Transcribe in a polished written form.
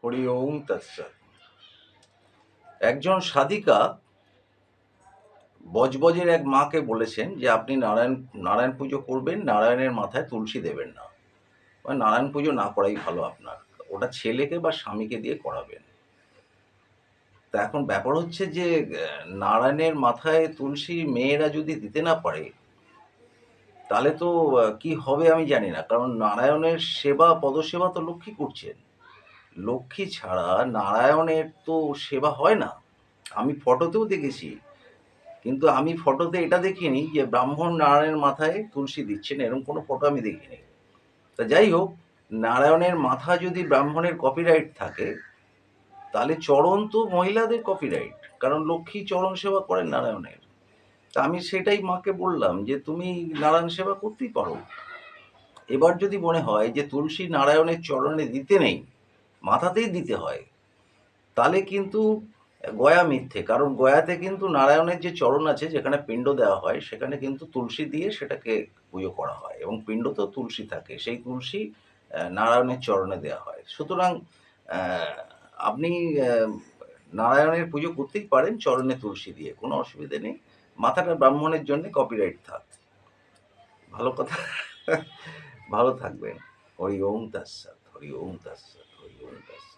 হরি ওম তৎসৎ। একজন সাধিকা বজবজের এক মাকে বলেছেন যে আপনি নারায়ণ পুজো করবেন, নারায়ণের মাথায় তুলসী দেবেন না। নারায়ণ পুজো না করাই ভালো আপনার। ওটা ছেলেকে বা স্বামীকে দিয়ে করাবেন। তা এখন ব্যাপার হচ্ছে যে নারায়ণের মাথায় তুলসী মেয়েরা যদি দিতে না পারে, তাহলে তো কি হবে আমি জানি না। কারণ নারায়ণের সেবা, পদসেবা তো লক্ষ্মী করছেন। লক্ষ্মী ছাড়া নারায়ণের তো সেবা হয় না। আমি ফটোতেও দেখেছি। কিন্তু আমি ফটোতে এটা দেখিনি যে ব্রাহ্মণ নারায়ণের মাথায় তুলসী দিচ্ছেন, এরকম কোনো ফটো আমি দেখিনি। তা যাই হোক, নারায়ণের মাথা যদি ব্রাহ্মণের কপিরাইট থাকে, তাহলে চরণ তো মহিলাদের কপিরাইট। কারণ লক্ষ্মী চরণ সেবা করেন নারায়ণের। তা আমি সেটাই মাকে বললাম যে তুমি নারায়ণ সেবা করতেই পারো। এবার যদি মনে হয় যে তুলসী নারায়ণের চরণে দিতে নেই, মাথাতেই দিতে হয়, তাহলে কিন্তু গয়া মিথ্যে। কারণ গয়াতে কিন্তু নারায়ণের যে চরণ আছে, যেখানে পিণ্ড দেওয়া হয়, সেখানে কিন্তু তুলসী দিয়ে সেটাকে পুজো করা হয় এবং পিণ্ডতেও তুলসী থাকে। সেই তুলসী নারায়ণের চরণে দেওয়া হয়। সুতরাং আপনি নারায়ণের পুজো করতেই পারেন চরণে তুলসী দিয়ে, কোনো অসুবিধে নেই। মাথাটা ব্রাহ্মণের জন্য কপিরাইট থাক। ভালো কথা। ভালো থাকবেন। হরি ওম তৎসৎ, হরি ওম তৎসৎ, হরি ওম তৎসৎ।